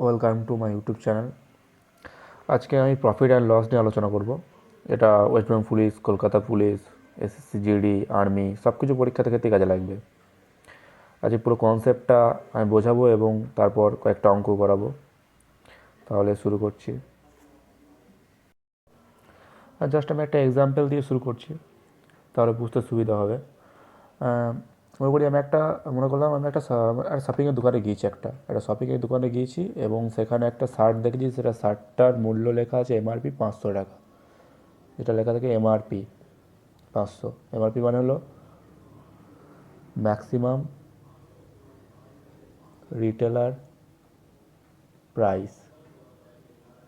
Welcome to my YouTube channel. আজকে আমি profit and loss নিয়ে আলোচনা করব। এটা West Bengal police, Kolkata police, SSC, GD, army সব কিছু পরীক্ষাতে ক্ষেত্রে কাজে লাগবে। আজকে পুরো কনসেপ্টটা আমি বোঝাবো এবং তারপর কয়েকটা অঙ্ক করাবো। তাহলে শুরু করছি। আর জাস্ট আমি একটা এক্সাম্পল দিয়ে শুরু করছি, তাহলে বুঝতে সুবিধা হবে। মনে করি মনে করলাম আমি একটা শপিংয়ের দোকানে গিয়েছি, একটা শপিংয়ের দোকানে গিয়েছি এবং সেখানে একটা শার্ট দেখেছি। সেটা শার্টটার মূল্য লেখা আছে এমআরপি 500 টাকা। যেটা লেখা থাকে এমআরপি 500। এমআরপি মানে হলো ম্যাক্সিমাম রিটেলার প্রাইস,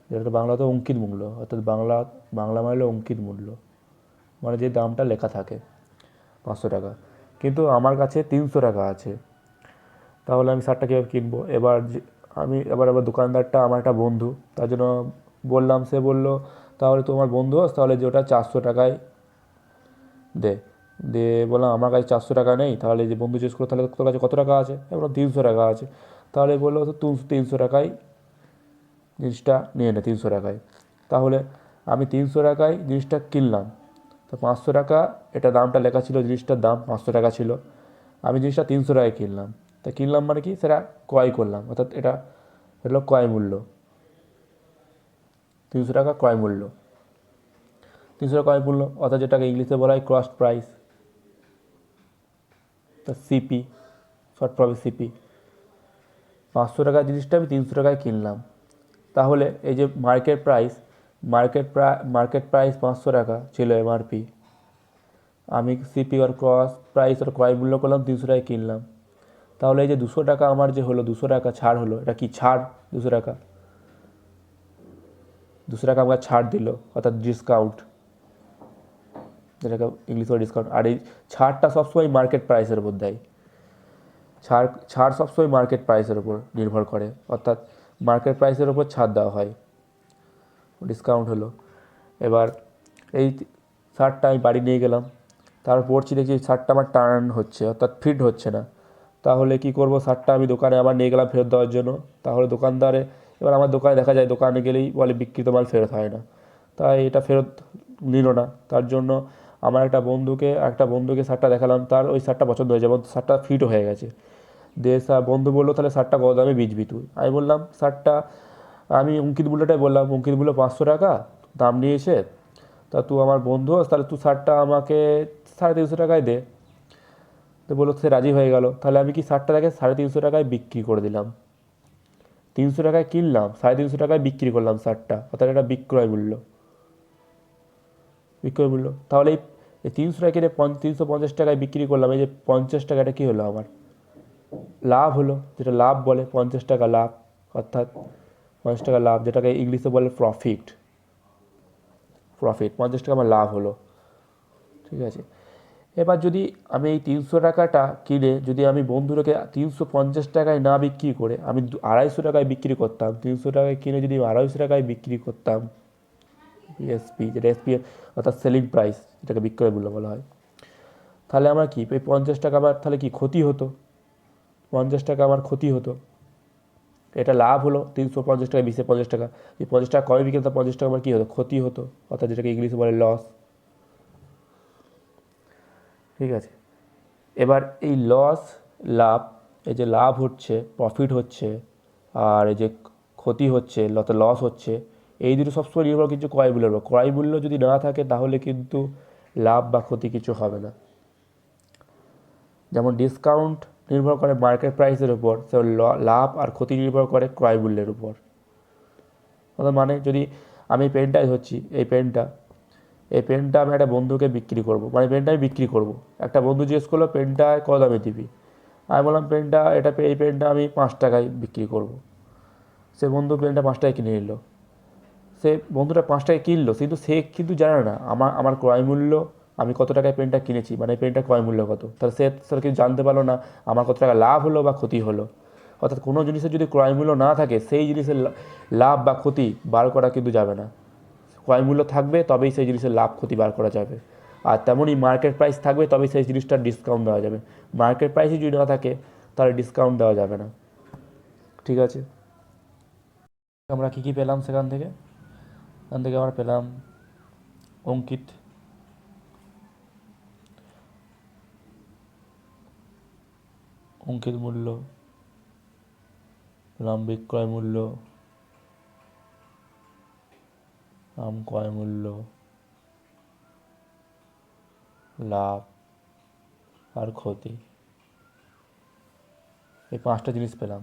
যেটা বাংলাতে অঙ্কিত মূল্য, অর্থাৎ বাংলা মানে হলো অঙ্কিত মূল্য, মানে যে দামটা লেখা থাকে 500 টাকা। কিন্তু আমার কাছে 300 টাকা আছে। তাহলে আমি শার্টটা কীভাবে কিনবো? এবার দোকানদারটা আমার একটা বন্ধু, তার জন্য বললাম। সে বলল, তাহলে তোমার বন্ধু হোস, তাহলে যে ওটা 400 টাকায় দে। দিয়ে বললাম আমার কাছে 400 টাকা নেই। তাহলে যে বন্ধু জিজ্ঞেস করলো, তাহলে তোর কাছে কত টাকা আছে? এবার 300 টাকা আছে। তাহলে বললো তো 300 টাকায় জিনিসটা নিয়ে নে, 300 টাকায়। তাহলে আমি 300 টাকায় জিনিসটা কিনলাম। তো 500 টাকা এটা দামটা লেখা ছিল, জিনিসটার দাম 500 টাকা ছিল। আমি জিনিসটা 300 টাকায় কিনলাম। তা কিনলাম মানে কি, সেটা ক্রয় করলাম, অর্থাৎ এটা হলো ক্রয় মূল্য। 300 টাকা ক্রয় মূল্য। 300 টাকা ক্রয় মূল্য, অর্থাৎ যেটাকে ইংলিশে বলা হয় কস্ট প্রাইস, তা সিপি, শর্ট ফর্মে সিপি। 500 টাকার জিনিসটা আমি 300 টাকায় কিনলাম। তাহলে এই যে মার্কেট প্রাইস 500 টাকা ছিল এমআরপি। আমি সিপি আর ক্রস প্রাইস আর ক্রয় মূল্য করলাম 300 টাকায় কিনলাম। তাহলে এই যে 200 টাকা আমার যে হলো, 200 টাকা ছাড় হলো, এটা কি ছাড়? 200 টাকা, 200 টাকা আমাকে ছাড় দিল, অর্থাৎ ডিসকাউন্ট, যেটাকে ইংলিশে ডিসকাউন্ট। আর এই ছাড়টা সবসময় মার্কেট প্রাইসের উপর দেয়। ছাড় সবসময় মার্কেট প্রাইসের উপর নির্ভর করে, অর্থাৎ মার্কেট প্রাইসের উপর ছাড় দেওয়া হয়, ডিসকাউন্ট হলো। এবার এই শার্টটা আমি বাড়ি নিয়ে গেলাম। তারপর পড়ছি, দেখছি শার্টটা আমার টার্ন হচ্ছে, অর্থাৎ ফিট হচ্ছে না। তাহলে কি করব? শার্টটা আমি দোকানে আবার নিয়ে গেলাম ফেরত দেওয়ার জন্য। তাহলে এবার আমার দোকানে দেখা যায়, দোকানে গেলেই বলে বিক্রিত মাল ফেরত হয় না। তাই এটা ফেরত নিল না। তার জন্য আমার একটা বন্ধুকে শার্টটা দেখালাম, তার ওই শার্টটা পছন্দ হয়েছে এবং শার্টটা ফিটও হয়ে গেছে। দিয়ে বন্ধু বললো, তাহলে শার্টটা কত দামে বেচবি তুই? আমি বললাম শার্টটা, আমি অঙ্কিত মূল্যটাই বললাম, অঙ্কিত মূল্য 500 টাকা দাম নিয়েছে। তা তুই আমার বন্ধু হোস, তাহলে তুই শার্টটা আমাকে 350 টাকায় দে। তো বললো, সে রাজি হয়ে গেল। তাহলে আমি কি শার্টটা তাকে 350 টাকায় বিক্রি করে দিলাম। 300 টাকায় কিনলাম, 350 টাকায় বিক্রি করলাম শার্টটা, অর্থাৎ এটা বিক্রয় মূল্য। তাহলে এই 300 টাকা কিনে 350 টাকায় বিক্রি করলাম। এই যে 50 টাকাটা কী হলো? আমার লাভ হলো, যেটা লাভ বলে, 50 টাকা লাভ, অর্থাৎ 50 টাকা লাভ, যেটাকে ইংলিশে বলে প্রফিট। 50 টাকা আমার লাভ হলো। ঠিক আছে। এবার যদি আমি এই 300 টাকাটা কিনে যদি আমি বন্ধুটাকে 350 টাকায় না বিক্রি করে আমি 250 টাকায় বিক্রি করতাম, 300 টাকায় কিনে যদি আমি 250 টাকায় বিক্রি করতাম, এসপি, যেটা এসপি অর্থাৎ সেলিং প্রাইস, যেটাকে বিক্রয় মূল্য বলা হয়, তাহলে আমার কি এই 50 টাকা আমার তাহলে কি ক্ষতি হতো? 50 টাকা আমার ক্ষতি হতো। এটা লাভ হলো 350 টাকা, 20 50 টাকা। এই 50 টাকা কমে বিক্রি করতাম, 50 টাকা আমার কী হতো? ক্ষতি হতো, অর্থাৎ যেটাকে ইংলিশে বলে লস। ঠিক আছে। এবার এই লস লাভ, এই যে লাভ হচ্ছে, প্রফিট হচ্ছে, আর এই যে ক্ষতি হচ্ছে, লস হচ্ছে, এই দুটো সবসময় নির্ভর কিছু ক্রয় মূল্যের উপর। ক্রয় মূল্য যদি না থাকে তাহলে কিন্তু লাভ বা ক্ষতি কিছু হবে না। যেমন ডিসকাউন্ট নির্ভর করে মার্কেট প্রাইসের উপর, সেমন লাভ আর ক্ষতি নির্ভর করে ক্রয় মূল্যের উপর। অর্থাৎ মানে যদি আমি পেনটাই ধরছি, এই পেনটা আমি একটা বন্ধুকে বিক্রি করব, মানে পেনটা আমি বিক্রি করব। একটা বন্ধু জিজ্ঞেস করলো, পেনটা কত দামে দিবি? আমি বললাম এই পেনটা আমি 5 টাকায় বিক্রি করব। সে বন্ধু পেনটা 5 টাকায় কিনে নিল। সে বন্ধুটা 5 টাকায় কিনলো, কিন্তু সে কিন্তু জানে না আমার ক্রয় মূল্য, আমি কত টাকায় পেনটা কিনেছি, মানে পেনটা ক্রয় মূল্য কত। তাহলে সে কিন্তু জানতে পারলো না আমার কত টাকা লাভ হলো বা ক্ষতি হলো। অর্থাৎ কোনো জিনিসের যদি ক্রয় মূল্য না থাকে, সেই জিনিসের লাভ বা ক্ষতি বার করা কিন্তু যাবে না। ক্রয় মূল্য থাকবে তবেই সেই জিনিসের লাভ ক্ষতি বার করা যাবে। আর তেমনই মার্কেট প্রাইস থাকবে তবেই সেই জিনিসটার ডিসকাউন্ট দেওয়া যাবে। মার্কেট প্রাইসই যদি না থাকে তাহলে ডিসকাউন্ট দেওয়া যাবে না। ঠিক আছে। আমরা কী কী পেলাম সেখান থেকে আমরা পেলাম অঙ্কিত, মূল্য, পেলাম বিক্রয় মূল্য, ক্রয় মূল্য, লাভ আর ক্ষতি, এই 5টা জিনিস পেলাম।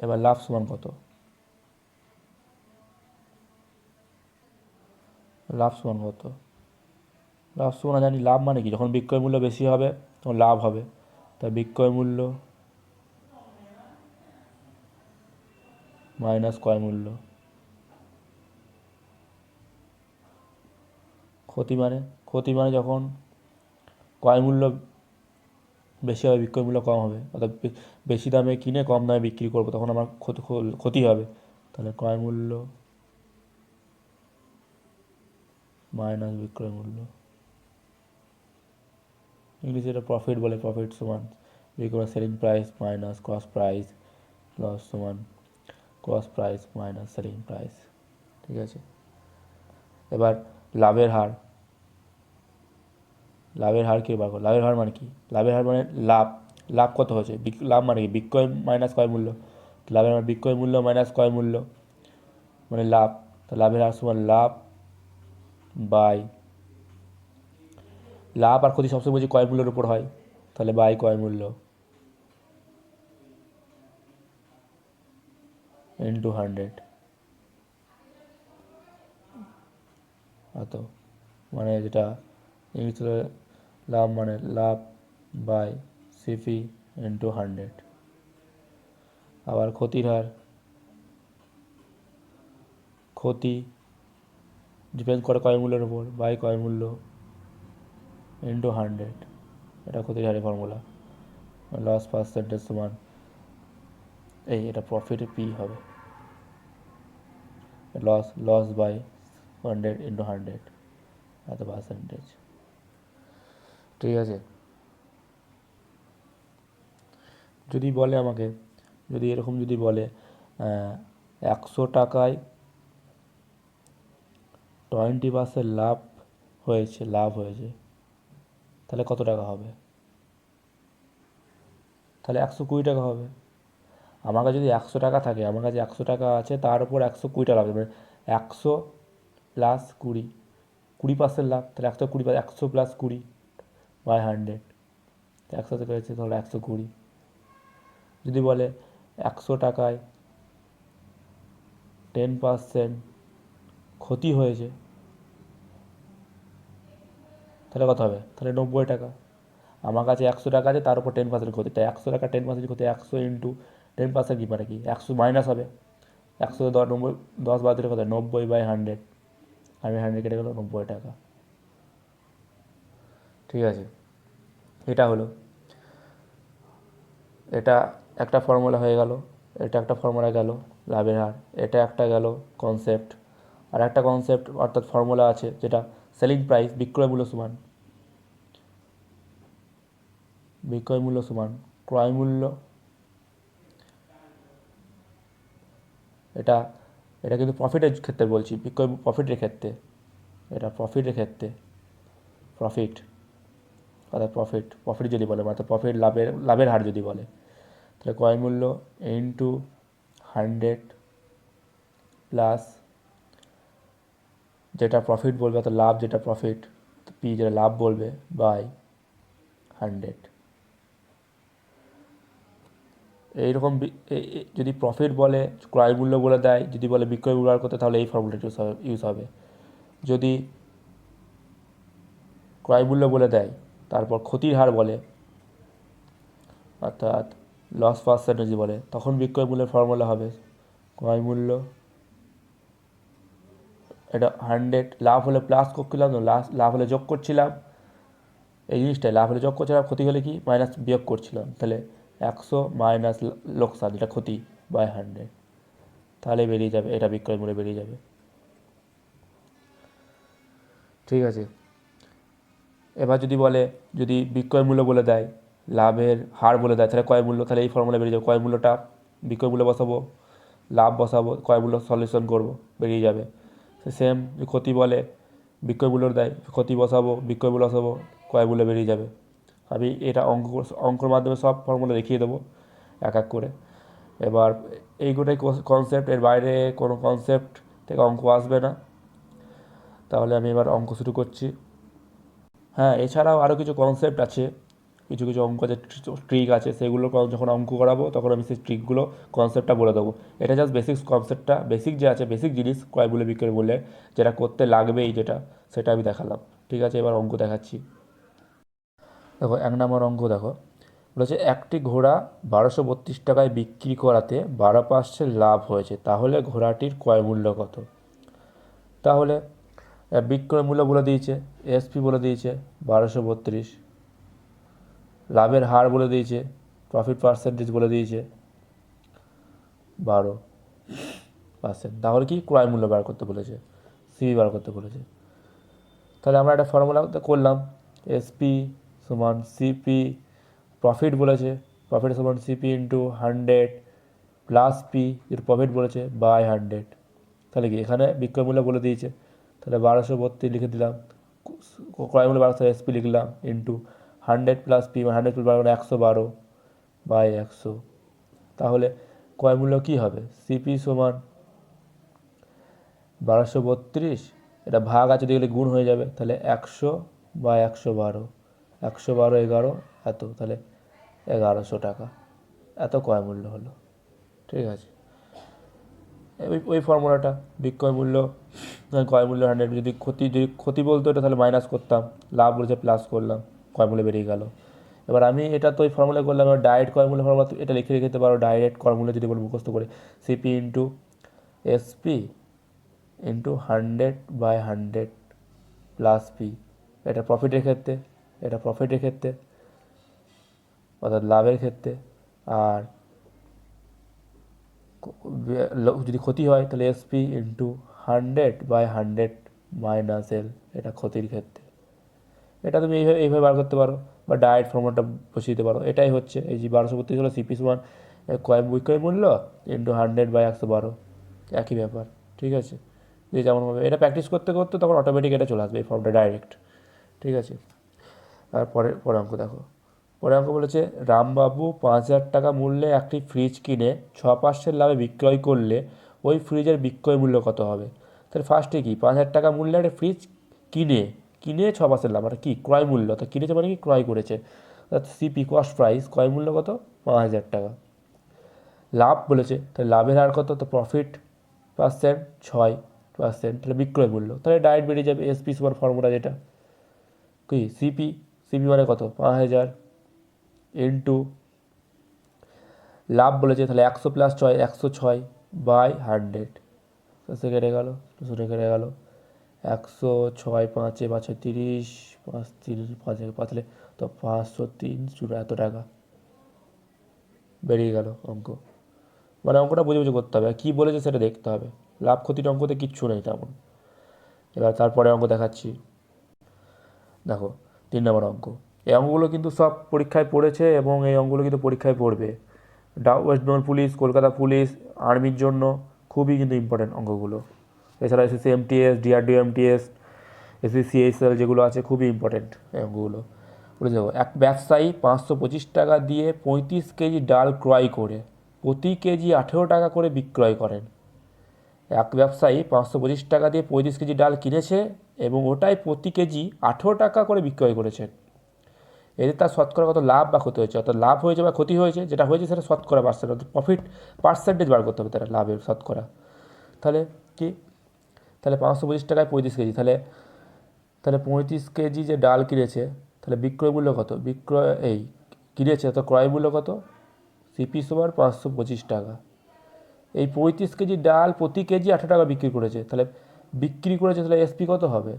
এবার লাভ সমান কত? লাভ সমান জানি লাভ মানে কি, যখন বিক্রয় মূল্য বেশি হবে তখন লাভ হবে, তাই বিক্রয় মূল্য মাইনাস ক্রয় মূল্য। ক্ষতি মানে যখন ক্রয় মূল্য বেশি হবে বিক্রয় মূল্য কম হবে, অর্থাৎ বেশি দামে কিনে কম দামে বিক্রি করবো, তখন আমার ক্ষতি হবে। তাহলে ক্রয় মূল্য মাইনাস বিক্রয় মূল্য, ইংলিশে এটা প্রফিট বলে। প্রফিট সমান বিক্রয় selling price minus cost price, loss সমান cost price minus selling price. ঠিক আছে, এবার লাভের হার কি বার করো? লাভের হার মানে কি? লাভের হার মানে লাভ কত হয়েছে, লাভ মানে কি বিক্রয় মাইনাস ক্রয় মূল্য। লাভের মানে বিক্রয় মূল্য মাইনাস ক্রয় মূল্য মানে লাভ। তো লাভের হার সমান লাভ বাই, লাভ আর ক্ষতি সবসময় বলছি ক্রয় মূল্যের উপর হয়, তাহলে বাই ক্রয় মূল্য ইন্টু 100। তো মানে যেটা ইংলিশে লাভ মানে লাভ বাই সিপি ইন্টু 100। আবার ক্ষতির হার, ক্ষতি ডিপেন্ড করে ক্রয় মূল্যের উপর, বাই ক্রয় মূল্য ইন্টু 100। এটা ক্ষতির হারের ফর্মুলা। লস পার্সেন্টেজ সমান এটা প্রফিটের পি হবে, লস বাই 100 ইন্টু 100 এত পার্সেন্টেজ। ঠিক আছে, যদি বলে আমাকে, যদি এরকম যদি বলে 100 টাকায় 20% লাভ হয়েছে, তাহলে কত টাকা হবে? তাহলে 120 টাকা হবে। আমার কাছে যদি 100 টাকা থাকে, আমার কাছে 100 টাকা আছে, তার উপর 120 টাকা লাভ, মানে 100 প্লাস 20% লাভ, তাহলে 100 প্লাস 20 বাই 100, 100 থেকে হয়েছে তাহলে 120। যদি বলে 100 টাকায় 10% ক্ষতি হয়েছে, তাহলে কত হবে? তাহলে 90 টাকা। আমার কাছে 100 টাকা আছে, তার উপর 10% ক্ষতি, তাই 100 টাকা 10% ক্ষতি, 100 ইন্টু 10% কি মানে কি 100 মাইনাস হবে, 100 10 বাদ দিলে কত? 90 বাই 100, 100 কেটে গেলো 90 টাকা। ঠিক আছে, এটা হলো, এটা একটা ফর্মুলা হয়ে গেল, এটা একটা ফর্মুলা গেল লাভের হার, এটা একটা গেল কনসেপ্ট। আর একটা কনসেপ্ট অর্থাৎ ফর্মুলা আছে যেটা সেলিং প্রাইস, বিক্রয় মূল্য সমান ক্রয় মূল্য। এটা এটা কিন্তু প্রফিটের ক্ষেত্রে বলছি, প্রফিটের ক্ষেত্রে, এটা প্রফিটের ক্ষেত্রে, প্রফিট অর্থাৎ প্রফিট যদি বলে, অর্থাৎ প্রফিট লাভের হার যদি বলে, তাহলে ক্রয় মূল্য ইন্টু 100 প্লাস যেটা প্রফিট বলবে, অর্থাৎ লাভ যেটা প্রফিট, পি যেটা লাভ বলবে, বাই 100। এইরকম যদি প্রফিট বলে ক্রয় মূল্য বলে দেয়, যদি বলে বিক্রয় মূল্য করতে, তাহলে এই ফর্মুলাটি ইউজ হবে। যদি ক্রয় মূল্য বলে দেয় তারপর ক্ষতির হার বলে, অর্থাৎ লস পার্সেন্টেজ বলে, তখন বিক্রয় মূল্যের ফর্মুলা হবে ক্রয় মূল্য, এটা 100, লাভ হলে প্লাস করছিলাম, লাভ হলে যোগ করছিলাম, এই জিনিসটাই লাভ হলে যোগ করছিলাম, ক্ষতি হলে কি মাইনাস বিয়োগ করছিলাম, তাহলে 100 মাইনাস লোকসান যেটা ক্ষতি বাই 100, তাহলে বেরিয়ে যাবে, এটা বিক্রয় মূল্যে বেরিয়ে যাবে। ঠিক আছে, এবার যদি বলে, যদি বিক্রয় মূল্য বলে দেয় লাভের হার বলে দেয়, তাহলে ক্রয় মূল্য, তাহলে এই ফর্মুলা বেরিয়ে যাবে। ক্রয় মূল্যটা বিক্রয় মূল্য বসাবো, লাভ বসাবো, ক্রয় মূল্য সলিউশন করবো, বেরিয়ে যাবে। সেম ক্ষতি বলে বিক্রয় মূল্য দেয়, ক্ষতি বসাবো, বিক্রয় মূল্য বসাবো, ক্রয় মূল্য বেরিয়ে যাবে। আমি এটা অঙ্কর মাধ্যমে সব ফর্মুলা দেখিয়ে দেবো এক এক করে। এবার এইগুলোই কনসেপ্ট, এর বাইরে কোনো কনসেপ্ট থেকে অঙ্ক আসবে না। তাহলে আমি এবার অঙ্ক শুরু করছি। হ্যাঁ, এছাড়াও আরও কিছু কনসেপ্ট আছে, কিছু কিছু অঙ্ক আছে, ট্রিক আছে, সেগুলো যখন অঙ্ক করাবো তখন আমি সেই ট্রিকগুলো কনসেপ্টটা বলে দেবো। এটা জাস্ট বেসিক্স কনসেপ্টটা, বেসিক যে আছে, বেসিক জিনিস ক্রয় মূল্য বিক্রয় মূল্যে যেটা করতে লাগবেই, যেটা সেটা আমি দেখালাম। ঠিক আছে, এবার অঙ্ক দেখাচ্ছি। দেখো 1 নম্বর অঙ্ক দেখো, বলেছে একটি ঘোড়া 1232 টাকায় বিক্রি করাতে 12% লাভ হয়েছে, তাহলে ঘোড়াটির ক্রয় মূল্য কত? তাহলে বিক্রয় মূল্য বলে দিয়েছে, এসপি বলে দিয়েছে 1232, লাভের হার বলে দিয়েছে, প্রফিট পার্সেন্টেজ বলে দিয়েছে 12%। তাহলে কি ক্রয় মূল্য বার করতে বলেছে, সিবি বার করতে বলেছে। তাহলে আমরা একটা ফর্মুলা করলাম, এসপি সমান সিপি, প্রফিট বলেছে, প্রফিট সমান সিপি ইন্টু 100 প্লাস পি, যেটা প্রফিট বলেছে, বাই 100। তাহলে কি এখানে বিক্রয় মূল্য বলে দিয়েছে, তাহলে 1232 লিখে দিলাম, ক্রয় মূল্য 1200, এসপি লিখলাম into 100 plus P, 100 plus 12 112 by 100। তাহলে ক্রয় মূল্য কী হবে, সিপি সমান 1232, এটা ভাগ আছে দেখলে গুণ হয়ে যাবে, তাহলে 100 বাই 112, 112 11 এত, তাহলে 1100 টাকা, এত ক্রয় মূল্য হলো। ঠিক আছে, ওই ফর্মুলাটা, বিক্রয় মূল্য ক্রয় মূল্য 100, যদি ক্ষতি বলতো এটা তাহলে মাইনাস করতাম, লাভ বলেছে প্লাস করলাম, ক্রয় মূল্য বেরিয়ে গেল। এবার আমি এটা তো ওই ফর্মুলা করলাম, এবার ডাইরেক্ট ক্রয় মূল্য ফর্মুলা এটা লিখে রেখে পারো, ডাইরেক্ট ক্রয় মূল্য যদি বলে মুখস্থ করে, CP into SP into 100 by 100 plus P, এটা প্রফিটের ক্ষেত্রে, এটা প্রফিটের ক্ষেত্রে অর্থাৎ লাভের ক্ষেত্রে, আর যদি ক্ষতি হয় তাহলে SP into 100 by 100 minus L, এটা ক্ষতির ক্ষেত্রে। এটা তুমি এইভাবে বার করতে পারো, বা ডাইরেক্ট ফর্মুলাটা বসিয়ে দিতে পারো। এটাই হচ্ছে এই যে 1232 হলো সিপি সমান বিক্রয় মূল্য ইন্টু 100 বাই 112, একই ব্যাপার। ঠিক আছে, যে যেমনভাবে এটা প্র্যাকটিস করতে করতে তখন অটোমেটিক এটা চলে আসবে এই ফর্মটা ডাইরেক্ট। ঠিক আছে, আর পরে অঙ্ক দেখো। পরে অঙ্ক বলেছে রামবাবু 5000 টাকা মূল্যে একটি ফ্রিজ কিনে 6% লাভে বিক্রয় করলে ওই ফ্রিজের বিক্রয় মূল্য কত হবে? তাহলে ফার্স্টে কি 5000 টাকা মূল্যে একটা ফ্রিজ কিনে কিনে 6% লাভ, মানে কি ক্রয় মূল্য, তা কিনেছে মানে কি ক্রয় করেছে, অর্থাৎ সিপি কস্ট প্রাইস, ক্রয় মূল্য কত 5000 টাকা। লাভ বলেছে, তাহলে লাভের হার কত, তো প্রফিট পার্সেন্ট 6%, তাহলে বিক্রয় মূল্য, তাহলে ডাইরেক্ট বেরিয়ে যাবে এসপি সুপার ফর্মুলা, যেটা কি সিপি, সিপি মানে কত 5000 ইন্টু লাভ বলেছে, তাহলে 100 প্লাস 6 106 বাই 100, সে কেটে গেল, 200 কেটে গেল, 106 5 5 30, 5 30 5 পাতলে তো 503 এত টাকা বেরিয়ে গেল অঙ্ক। মানে অঙ্কটা বুঝে বুঝে করতে হবে, কী বলেছে সেটা দেখতে হবে, লাভ ক্ষতির অঙ্কতে কিচ্ছু নেই তেমন। এবার তারপরে অঙ্ক দেখাচ্ছি। দেখো 3 নম্বর অঙ্ক, এই অঙ্কগুলো কিন্তু সব পরীক্ষায় পড়েছে এবং এই অঙ্কগুলো কিন্তু পরীক্ষায় পড়বে। ওয়েস্ট বেঙ্গল পুলিশ, কলকাতা পুলিশ, আর্মির জন্য খুবই কিন্তু ইম্পর্টেন্ট অঙ্কগুলো। এছাড়া SSC MTS, DRDO MTS, SSC CHSL যেগুলো আছে খুবই ইম্পর্টেন্ট এই অঙ্কগুলো। বলে দেখো, এক ব্যবসায়ী 525 টাকা দিয়ে 35 কেজি ডাল ক্রয় করে প্রতি কেজি 18 টাকা করে বিক্রয় করেন। এক ব্যবসায়ী 525 টাকা দিয়ে 35 কেজি ডাল কিনেছে এবং ওটাই প্রতি কেজি 18 টাকা করে বিক্রয় করেছেন। এতে তার শতকরা কত লাভ বা ক্ষতি হয়েছে, অর্থাৎ লাভ হয়েছে বা ক্ষতি হয়েছে, যেটা হয়েছে সেটা শতকরা পার্সেন্ট, অর্থাৎ প্রফিট পার্সেন্টেজ বার করতে হবে তারা, লাভের শতকরা। তাহলে কি, তাহলে 525 টাকায় 35 কেজি, তাহলে তাহলে 35 কেজি যে ডাল কিনেছে, তাহলে বিক্রয় মূল্য কত, কিনেছে তো ক্রয় মূল্য কত, সিপি সমান 525 টাকা। এই 35 কেজি ডাল প্রতি কেজি 18 টাকা বিক্রি করেছে, তাহলে বিক্রি করেছে, তাহলে এসপি কত হবে,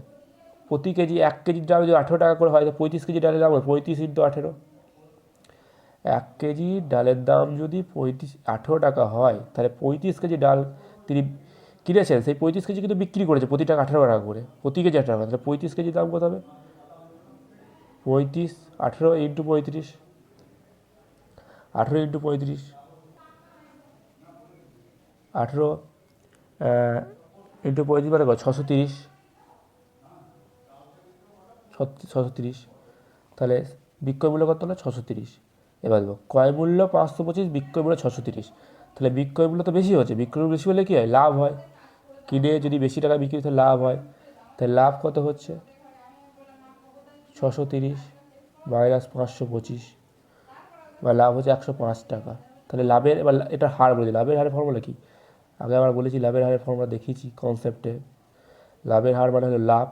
প্রতি কেজি 1 কেজির ডাল যদি 18 টাকা করে হয়, তো 35 কেজি ডালের দাম 35 ইন্টু 18, 1 কেজি ডালের দাম যদি 18 টাকা হয়, তাহলে 35 কেজি ডাল তিনি কিনেছেন, সেই 35 কেজি কিন্তু বিক্রি করেছে প্রতি টাকা 18 টাকা করে, প্রতি কেজি 18 টাকা, তাহলে 35 কেজি দাম কত হবে, 35 18 ইন্টু 35, 18 ইন্টু 35, 18 ইন্টু 35 মানে 630, 630। তাহলে বিক্রয় মূল্য কত হলো? 630। এবার দেবো ক্রয় মূল্য 525, বিক্রয় মূল্য 630। তাহলে বিক্রয় মূল্য তো বেশি হচ্ছে, বিক্রয় মূল্য বেশি হলে কী হয়? লাভ হয়। কিনে যদি বেশি টাকা বিক্রি হতে লাভ হয়, তাহলে লাভ কত হচ্ছে? 630 মাইনাস 525, বা লাভ হচ্ছে 105 টাকা। তাহলে লাভের, এবার এটা হার বলেছি, লাভের হারের ফর্মুলা কি? আগে আমরা বলেছি লাভের হারের ফর্মুলা দেখিয়েছি কনসেপ্টে। লাভের হার মানে হলো লাভ,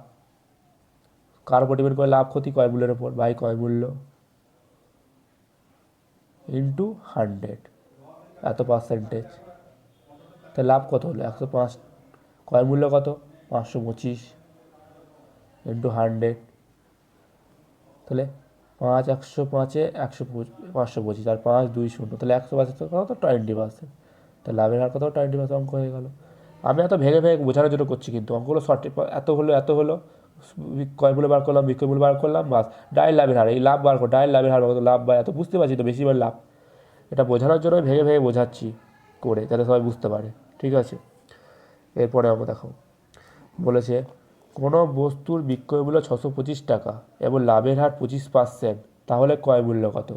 কার উপর ডিপেন্ড করে? লাভ ক্ষতি ক্রয় মূল্যের উপর, বাই ক্রয় মূল্য ইন্টু 100, এত পার্সেন্টেজ। তাহলে লাভ কত হলো? 105। ক্রয় মূল্য কত? 525 ইন্টু 100। তাহলে 5 105-এ 525, আর 5 2 0, তাহলে 100% কত? 20%। তাহলে লাভের হার কত? 20% অঙ্ক হয়ে গেল। আমি এত ভেঙে ভেঙে বোঝানোর জন্য করছি, কিন্তু অঙ্কগুলো সঠিক। এত হলো ক্রয় মূল্য বার করলাম, বিক্রয় মূল্য বার করলাম, বাস ডাইরেক্ট লাভের হার। এই লাভ বার করো, ডাইরেক্ট লাভের হার কত? লাভ বা এত, বুঝতে পারছি তো বেশিবার লাভ। এটা বোঝানোর জন্য ভেঙে ভেঙে বোঝাচ্ছি করে, যাতে সবাই বুঝতে পারে। ঠিক আছে, এরপরে আমরা দেখো বলেছে কোনো বস্তুর বিক্রয় মূল্য 625 টাকা এবং লাভের হার 25%, তাহলে ক্রয় মূল্য কত?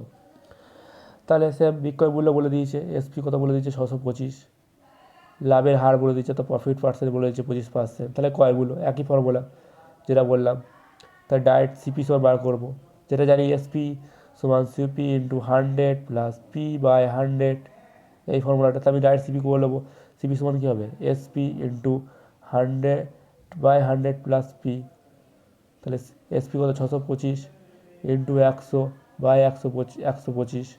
তাহলে সে বিক্রয় মূল্য বলে দিয়েছে, এসপি কত বলে দিয়েছে? 625। লাভের হার বলে দিয়েছে, তো প্রফিট পার্সেন্ট বলে দিয়েছে 25%। তাহলে ক্রয় মূল্য একই ফর্মুলা যেটা বললাম। তাহলে ডাইরেক্ট সিপি সমান বার করবো, যেটা জানি এসপি সমান CP into 100 plus P by 100। এই ফর্মুলাটা আমি ডাইরেক্ট সিপি করে নেবো। সিপি সমান কী হবে? SP into 100 by 100 plus P. তাহলে এসপি কত? 625 ইন্টু 100 বাই 125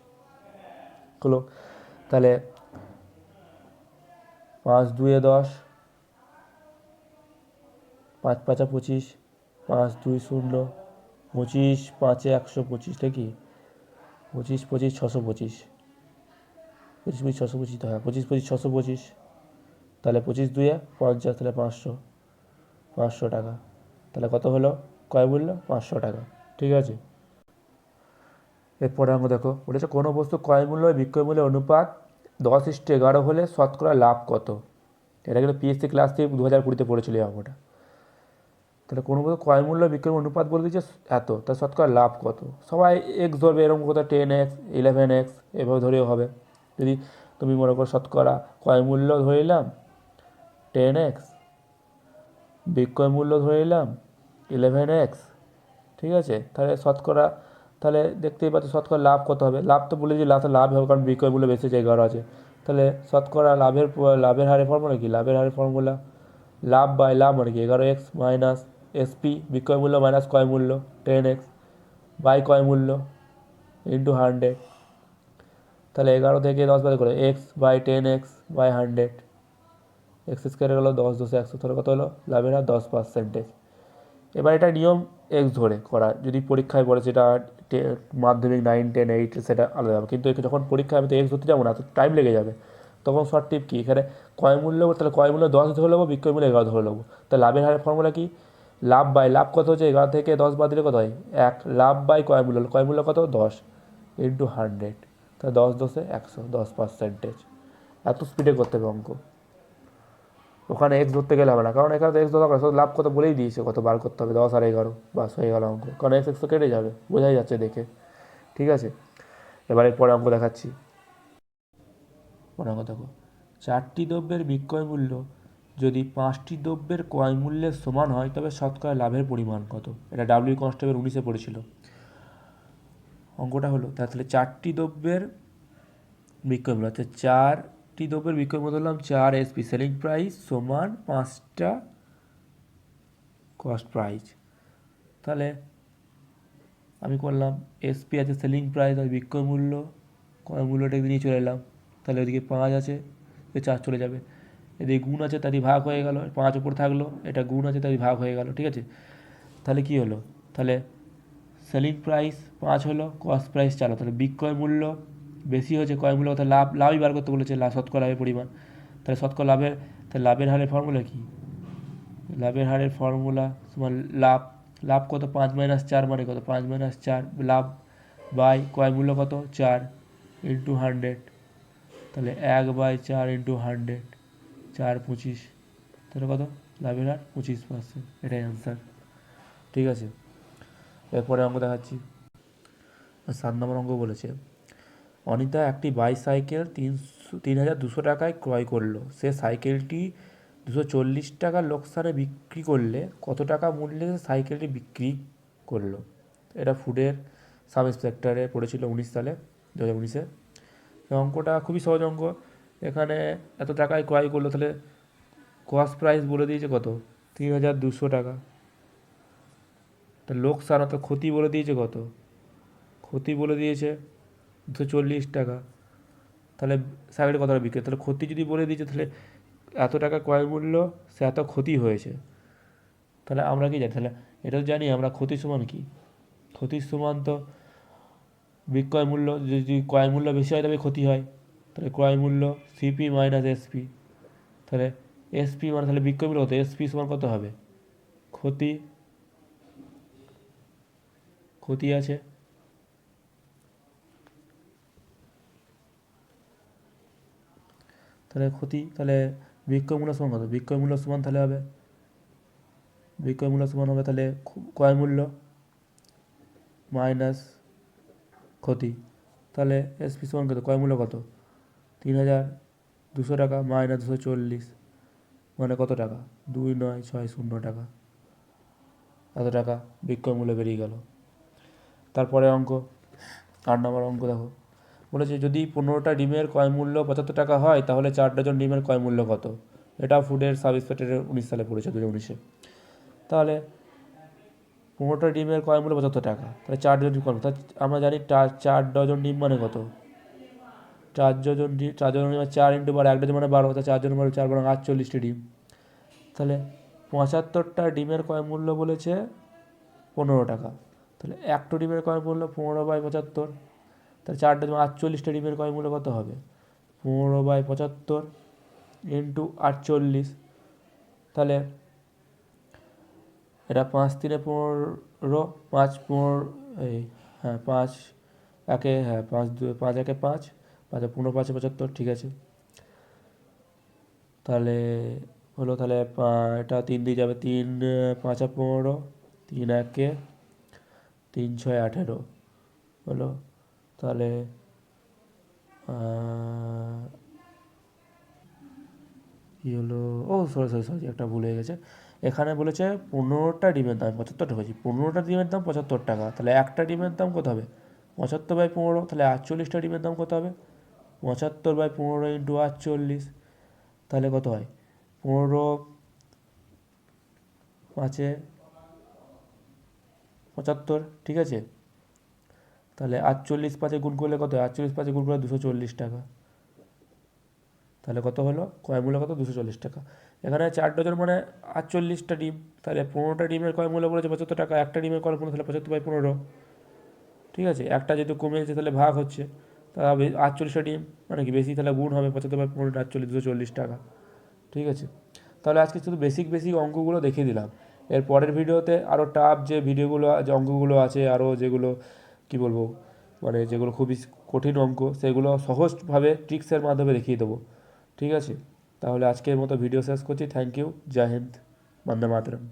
হলো। তাহলে 5 2 10, 5 5 25, 5 2 0, 25 5 125, নাকি 25 25 625, 25 25 625, তো হ্যাঁ 25 25 625। তাহলে 25 2 50, তাহলে 500 টাকা। তাহলে কত হলো ক্রয় মূল্য? 500 টাকা। ঠিক আছে, এরপরে আমরা দেখো বলেছে কোনো বস্তু ক্রয় মূল্য বিক্রয় মূল্যের অনুপাত 10:11 হলে শতকরা লাভ কত? এটা কিন্তু পিএসসি ক্লাস থেকে 2020-তে পড়েছিল এই অঙ্কটা। তাহলে কোনো বস্তু ক্রয় মূল্য বিক্রয় অনুপাত বলে দিচ্ছে এত, তার শতকরা লাভ কত? সবাই এক্স ধরবে, এরকম কোথাও 10x 11x এভাবে ধরেও হবে। যদি তুমি মনে করো শতকরা ক্রয় মূল্য ধরে নিলাম 10x, বিক্রয় মূল্য ধরে নিলাম 11x, ঠিক আছে, তাহলে শতকরা, তাহলে দেখতেই পাচ্ছ শতকরা লাভ কত হবে? লাভ তো বলেছি লাভ হবে, কারণ বিক্রয় মূল্য বেশি 11 আছে। তাহলে শতকরা লাভের হারের ফর্মুলা কি? লাভের হারের ফর্মুলা লাভ বাই লাভ মানে কি? 11x মাইনাস এসপি বিক্রয় মূল্য মাইনাস ক্রয় মূল্য 10x বাই ক্রয় মূল্য ইন্টু 100। তাহলে 11 থেকে 10 বাদ করে X by 10x by 100, X square গেলো 10 10 100, তাহলে কত হলো? লাভের হার 10%। এবার এটা নিয়ম এক্স ধরে করা, যদি পরীক্ষায় পড়ে সেটা মাধ্যমিক 9 10 8 সেটা আলাদা হবে, কিন্তু যখন পরীক্ষায় আমি তো এক্স ধরতে যাবো না, তো টাইম লেগে যাবে। তখন শর্ট টিপ কি, এখানে ক্রয় মূল্য, তাহলে ক্রয় মূল্য 10 ধরে নেবো, বিক্রয় মূল্য 11 ধরে নেবো। তাহলে লাভের হারের ফর্মুলা কি? লাভ বাই লাভ কত হচ্ছে? 11 থেকে 10 বাদ দিলে কত হয়? 1। লাভ বাই ক্রয় মূল্য, ক্রয় মূল্য কত? 10 ইন্টু 100, তাহলে 10 10 100, 10%। এত স্পিডে করতে হবে অঙ্ক, ওখানে এক্স ধরতে গেলে হবে না, কারণ এখানে তো এক্স ধরা করে লাভ কত বলেই দিয়েছে, কত বার করতে হবে, 10 আর 11, বাস হয়ে গেল অঙ্ক, কারণ এক্স এক্স তো কেটে যাবে, বোঝাই যাচ্ছে দেখে। ঠিক আছে, এবারে পরে অঙ্ক দেখাচ্ছি। পরে অঙ্ক দেখো, 4টি দ্রব্যের বিক্রয় মূল্য যদি 5টি দ্রব্যের ক্রয় মূল্যের সমান হয়, তবে শতকরা লাভের পরিমাণ কত? এটা ডাব্লিউ কনস্টেবল 19-এ পড়েছিল অঙ্কটা। হলো তাহলে 4টি দ্রব্যের বিক্রয় মূল্য, অর্থাৎ 4টি দ্রব্যের বিক্রয় মূল্য ধরলাম 4 এসপি সেলিং প্রাইস সমান 5টা কস্ট প্রাইস। তাহলে আমি করলাম এসপি আছে সেলিং প্রাইস আর বিক্রয় মূল্য, ক্রয় মূল্যটাকে নিয়ে চলে এলাম। তাহলে ওইদিকে 5 আছে, 4 চলে যাবে, এদিকে গুণ আছে তাই ভাগ হয়ে গেল, 5 উপর থাকলো, এটা গুণ আছে তাই ভাগ হয়ে গেল। ঠিক আছে, তাহলে কি হলো? তাহলে সেলিং প্রাইস 5 হলো, কস্ট প্রাইস 4 হলো, তাহলে বিক্রয় মূল্য বেশি হয়েছে ক্রয় মূল্য, তাহলে লাভই বার করতে বলেছে, শতকরা লাভের পরিমাণ। তাহলে শতকরা লাভের, তাহলে লাভের হারের ফর্মুলা কি? লাভের হারের ফর্মুলা সমান লাভ, লাভ কত? 5 - 4 মানে কত? 5 - 4 লাভ বাই ক্রয় মূল্য কত? 4, ইন্টু 100, তাহলে 1/4 ইন্টু 100, 4×25, তাহলে কত? লাভের হার 25%, এটাই অ্যান্সার। ঠিক আছে, এরপরে অঙ্ক দেখাচ্ছি। 7 নম্বর অঙ্ক বলেছে, অনিতা একটি বাইসাইকেল 3,200 টাকায় ক্রয় করলো। সে সাইকেলটি 240 টাকার লোকসানে বিক্রি করলে কত টাকা মূল্যে সাইকেলটি বিক্রি করলো? এটা ফুডের সাব ইন্সপেক্টরে পড়েছিল 19 সালে, 2019-এ। অঙ্কটা খুবই সহজ অঙ্ক। এখানে এত টাকায় ক্রয় করলো, তাহলে কস্ট প্রাইস বলে দিয়েছে কত? 3,200 টাকা। তা লোকসান অর্থাৎ ক্ষতি বলে দিয়েছে কত? ক্ষতি বলে দিয়েছে 240 টাকা। তাহলে সাইকেলটা কত টাকা বিক্রি, তাহলে ক্ষতি যদি বলে দিয়েছে, তাহলে এত টাকা ক্রয় মূল্য, সে এত ক্ষতি হয়েছে। তাহলে আমরা কি জানি? তাহলে এটা তো জানি আমরা, ক্ষতি সমান কি? ক্ষতির সমান তো বিক্রয় মূল্য, যদি ক্রয় মূল্য বেশি হয় তবে ক্ষতি হয়। তাহলে ক্রয় মূল্য সিপি মাইনাস এসপি। তাহলে এসপি মানে, তাহলে বিক্রয় মূল্য কত? এসপি সমান কত হবে? ক্ষতি, ক্ষতি আছে, তাহলে ক্ষতি, তাহলে বিক্রয় মূল্য সমান কত? বিক্রয় মূল্য সমান তাহলে হবে, বিক্রয় মূল্য সমান হবে তাহলে ক্রয় মূল্য মাইনাস ক্ষতি। তাহলে এসপি সমান কত? ক্রয় মূল্য কত? 3,200 টাকা মাইনাস 240, মানে কত টাকা? 2,960 টাকা। এত টাকা বিক্রয় মূল্য বেরিয়ে গেল। তারপরে অঙ্ক 8 নম্বর অঙ্ক দেখো, বলেছে যদি 15টা ডিমের ক্রয় মূল্য 75 টাকা হয়, তাহলে 4 ডজন ডিমের ক্রয় মূল্য কত? এটা ফুডের সাব ইন্সপেক্টরে 19 সালে পড়েছে, 2019-এ। তাহলে 15টা ডিমের ক্রয় মূল্য 75 টাকা, তাহলে 4 ডজন ডিম কত? আমরা জানি 4 ডজন ডিম মানে কত? 4 ডজন ডিম, 4 ডজন ডিম 4 ইন্টু 12, 1 ডজন মানে 12, তাহলে 4 ডজন মানে 4 12 48টি ডিম। তাহলে 75টা ডিমের ক্রয় মূল্য বলেছে 15 টাকা, তাহলে একটা ডিমের ক্রয় মূল্য 15/75, তাহলে 4 ডজন 48টা ডিমের ক্রয় মূল্য কত হবে? 15/75 ইন্টু 48, তাহলে এটা 5 3 15, 5 15, এই হ্যাঁ 5 একে, হ্যাঁ 5 2 5 একে 5, 5 15 5 75, ঠিক আছে। তাহলে হলো, তাহলে এটা 3 দিয়ে যাবে, 3 5 15, 3 একে 3 6 18 হলো। তাহলে কী হলো, ও সরি সরি সরি, একটা ভুল হয়ে গেছে। এখানে বলেছে 15টা ডিমের দাম 75 টাকা, 15টা ডিমের দাম 75 টাকা, তাহলে একটা ডিমের দাম কত হবে? 75/15, তাহলে 48টা ডিমের দাম কত হবে? 75/15 ইন্টু 48, তাহলে কত হয়? 15 5 75, ঠিক আছে। তাহলে 48 5 গুণ করলে কত হয়? 48 5 গুণ করলে 240 টাকা। তাহলে কত হলো? ক্রয় মূল্য কত? 240 টাকা। এখানে 4 ডজন মানে 48টা ডিম, তাহলে 15টা ডিমের ক্রয় মূল্য বলেছে 75 টাকা, একটা ডিমের ক্রয় মূল্য তাহলে 75/15, ঠিক আছে। একটা যেহেতু কমে গেছে তাহলে ভাগ হচ্ছে, তাহলে 48টা ডিম মানে কি বেশি, তাহলে গুণ হবে 75/15, 48 240 টাকা, ঠিক আছে। তাহলে আজকে শুধু বেসিক বেসিক অঙ্কগুলো দেখিয়ে দিলাম। এর পরের ভিডিওতে আরও টাফ যে ভিডিওগুলো, যে অঙ্কগুলো আছে, আরও যেগুলো কি বলবো, মানে যেগুলো খুবই কঠিন অঙ্ক, সেগুলো সহজভাবে ট্রিক্সের মাধ্যমে দেখিয়ে দেবো, ঠিক আছে। তাহলে আজকের মতো ভিডিও শেষ করছি। থ্যাংক ইউ, জয় হিন্দ, বন্দে মাতরম।